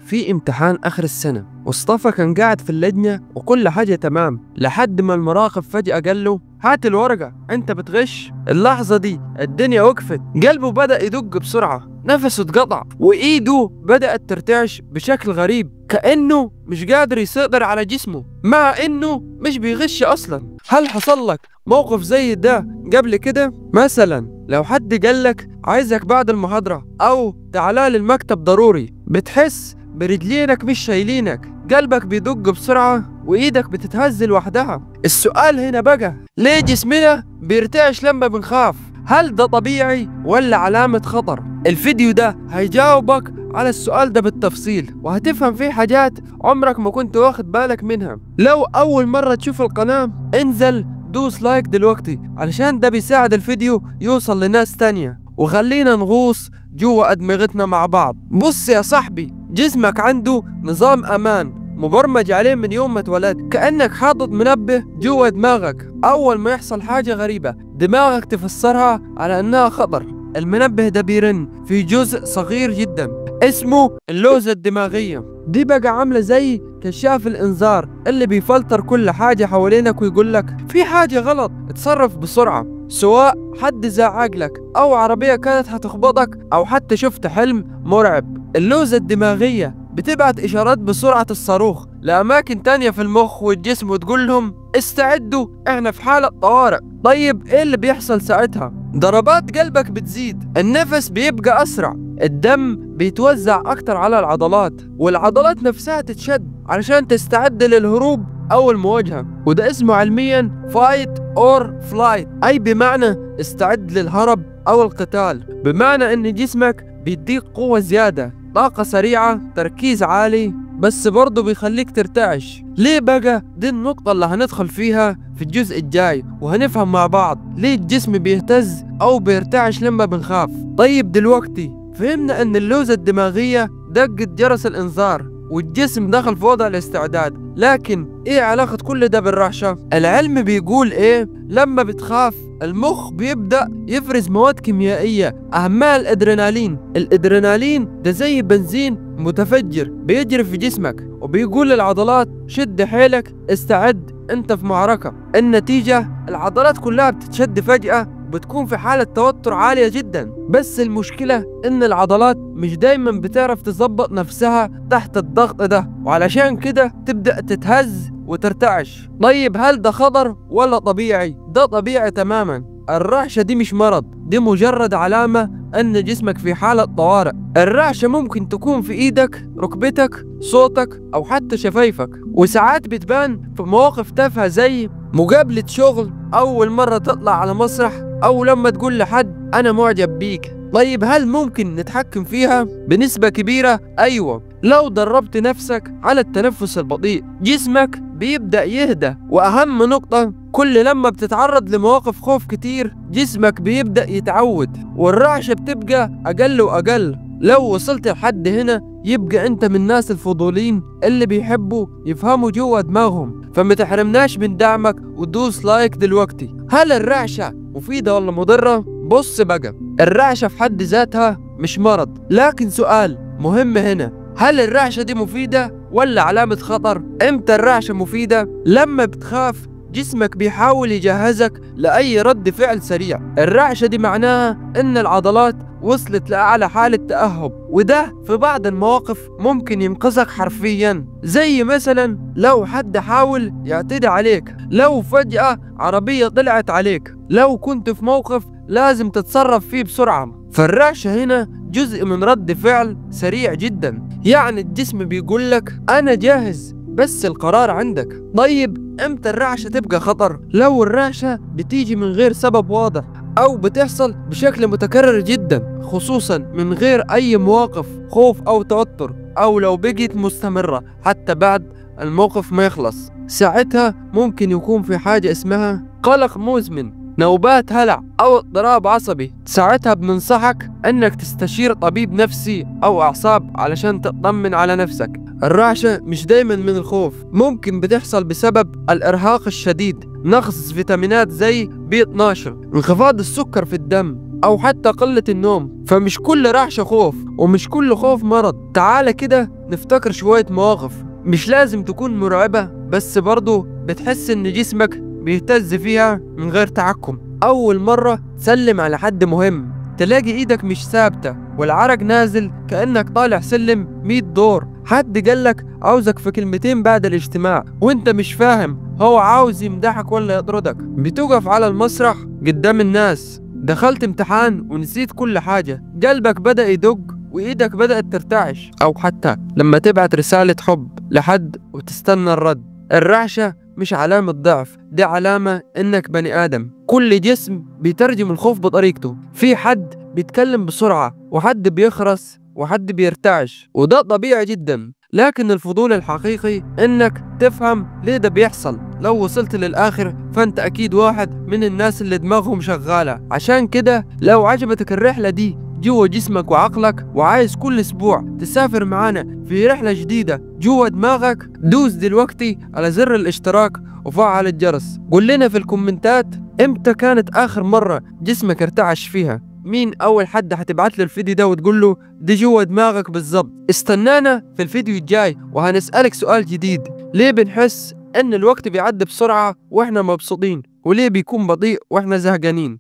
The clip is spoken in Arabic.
في امتحان آخر السنة، مصطفى كان قاعد في اللجنة وكل حاجة تمام لحد ما المراقب فجأة قال له: هات الورقة، انت بتغش. اللحظة دي الدنيا وقفت، قلبه بدأ يدق بسرعة، نفسه اتقطع، وإيده بدأت ترتعش بشكل غريب، كأنه مش قادر يسيطر على جسمه مع إنه مش بيغش أصلا. هل حصل لك موقف زي ده قبل كده؟ مثلا لو حد قالك عايزك بعد المحاضرة أو تعالى للمكتب ضروري، بتحس برجلينك مش شايلينك، قلبك بيدق بسرعة وإيدك بتتهز لوحدها. السؤال هنا بقى، ليه جسمنا بيرتعش لما بنخاف؟ هل ده طبيعي ولا علامة خطر؟ الفيديو ده هيجاوبك على السؤال ده بالتفصيل، وهتفهم فيه حاجات عمرك ما كنت واخد بالك منها. لو أول مرة تشوف القناة انزل دوس لايك دلوقتي علشان ده بيساعد الفيديو يوصل لناس تانية، وخلينا نغوص جوا أدمغتنا مع بعض. بص يا صاحبي، جسمك عنده نظام أمان مبرمج عليه من يوم ما اتولدت، كأنك حاطط منبه جوا دماغك. أول ما يحصل حاجة غريبة دماغك تفسرها على أنها خطر. المنبه ده بيرن في جزء صغير جدا اسمه اللوزة الدماغية، دي بقى عاملة زي كشاف الإنذار اللي بيفلتر كل حاجة حوالينك ويقول لك في حاجة غلط، اتصرف بسرعة. سواء حد زعقلك أو عربية كانت هتخبطك أو حتى شفت حلم مرعب، اللوزة الدماغية بتبعت إشارات بسرعة الصاروخ لأماكن تانية في المخ والجسم وتقول لهم استعدوا، احنا في حالة طوارئ. طيب ايه اللي بيحصل ساعتها؟ ضربات قلبك بتزيد، النفس بيبقى أسرع، الدم بيتوزع أكتر على العضلات، والعضلات نفسها تتشد علشان تستعد للهروب أو المواجهة، وده اسمه علميا fight or flight، أي بمعنى استعد للهرب أو القتال، بمعنى إن جسمك بيديك قوة زيادة، طاقة سريعة، تركيز عالي، بس برضه بيخليك ترتعش. ليه بقى؟ دي النقطة اللي هندخل فيها في الجزء الجاي، وهنفهم مع بعض ليه الجسم بيهتز أو بيرتعش لما بنخاف. طيب دلوقتي فهمنا أن اللوزة الدماغية دقت جرس الإنذار والجسم دخل في وضع الاستعداد، لكن ايه علاقة كل ده بالرعشة؟ العلم بيقول ايه؟ لما بتخاف المخ بيبدأ يفرز مواد كيميائية أهمها الأدرينالين. الأدرينالين ده زي بنزين متفجر بيجري في جسمك وبيقول للعضلات شد حيلك، استعد، انت في معركة. النتيجة العضلات كلها بتتشد فجأة، بتكون في حالة توتر عالية جدا. بس المشكلة ان العضلات مش دايما بتعرف تظبط نفسها تحت الضغط ده، وعلشان كده تبدأ تتهز وترتعش. طيب هل ده خطر ولا طبيعي؟ ده طبيعي تماما. الرعشة دي مش مرض، دي مجرد علامة ان جسمك في حالة طوارئ. الرعشة ممكن تكون في ايدك، ركبتك، صوتك، او حتى شفايفك، وساعات بتبان في مواقف تافهة زي مقابلة شغل، اول مرة تطلع على مسرح، او لما تقول لحد انا معجب بيك. طيب هل ممكن نتحكم فيها؟ بنسبة كبيرة ايوه. لو دربت نفسك على التنفس البطيء جسمك بيبدأ يهدى، واهم نقطة، كل لما بتتعرض لمواقف خوف كتير جسمك بيبدأ يتعود والرعشة بتبقى اقل واقل. لو وصلت لحد هنا يبقى انت من الناس الفضولين اللي بيحبوا يفهموا جوا دماغهم، فما تحرمناش من دعمك ودوس لايك دلوقتي. هل الرعشة مفيدة ولا مضرة؟ بص بقى، الرعشة في حد ذاتها مش مرض، لكن سؤال مهم هنا، هل الرعشة دي مفيدة ولا علامة خطر؟ امتى الرعشة مفيدة؟ لما بتخاف جسمك بيحاول يجهزك لأي رد فعل سريع. الرعشة دي معناها إن العضلات وصلت لأعلى حالة تأهب، وده في بعض المواقف ممكن ينقذك حرفيا. زي مثلا لو حد حاول يعتدي عليك، لو فجأة عربية طلعت عليك، لو كنت في موقف لازم تتصرف فيه بسرعة. فالرعشة هنا جزء من رد فعل سريع جدا، يعني الجسم بيقول لك أنا جاهز، بس القرار عندك. طيب امتى الرعشة تبقى خطر؟ لو الرعشة بتيجي من غير سبب واضح، أو بتحصل بشكل متكرر جدا، خصوصا من غير أي مواقف خوف أو توتر، أو لو بقيت مستمرة حتى بعد الموقف ما يخلص، ساعتها ممكن يكون في حاجة اسمها قلق مزمن، نوبات هلع أو اضطراب عصبي. ساعتها بننصحك أنك تستشير طبيب نفسي أو أعصاب علشان تطمن على نفسك. الرعشة مش دايما من الخوف، ممكن بتحصل بسبب الإرهاق الشديد، نقص فيتامينات زي B12، انخفاض السكر في الدم، أو حتى قلة النوم. فمش كل رعشة خوف، ومش كل خوف مرض. تعالى كده نفتكر شوية مواقف مش لازم تكون مرعبة، بس برضو بتحس إن جسمك بيهتز فيها من غير تحكم. أول مرة تسلم على حد مهم، تلاقي إيدك مش ثابتة والعرق نازل كأنك طالع سلم 100 دور. حد قالك عاوزك في كلمتين بعد الاجتماع وانت مش فاهم هو عاوز يمدحك ولا يطردك. بتقف على المسرح قدام الناس، دخلت امتحان ونسيت كل حاجة، قلبك بدأ يدق وإيدك بدأت ترتعش. أو حتى لما تبعت رسالة حب لحد وتستنى الرد. الرعشة مش علامة ضعف، دي علامة إنك بني آدم. كل جسم بيترجم الخوف بطريقته. في حد بيتكلم بسرعة، وحد بيخرس، وحد بيرتعش، وده طبيعي جدا. لكن الفضول الحقيقي إنك تفهم ليه ده بيحصل. لو وصلت للآخر فأنت أكيد واحد من الناس اللي دماغهم شغالة. عشان كده لو عجبتك الرحلة دي جوا جسمك وعقلك، وعايز كل أسبوع تسافر معانا في رحلة جديدة جوا دماغك، دوس دلوقتي على زر الاشتراك وفعل الجرس. قول لنا في الكومنتات امتى كانت آخر مرة جسمك ارتعش فيها. مين أول حد هتبعت له الفيديو ده وتقول له دي جوا دماغك بالظبط. استنانا في الفيديو الجاي وهنسألك سؤال جديد: ليه بنحس إن الوقت بيعدي بسرعة وإحنا مبسوطين؟ وليه بيكون بطيء وإحنا زهقانين؟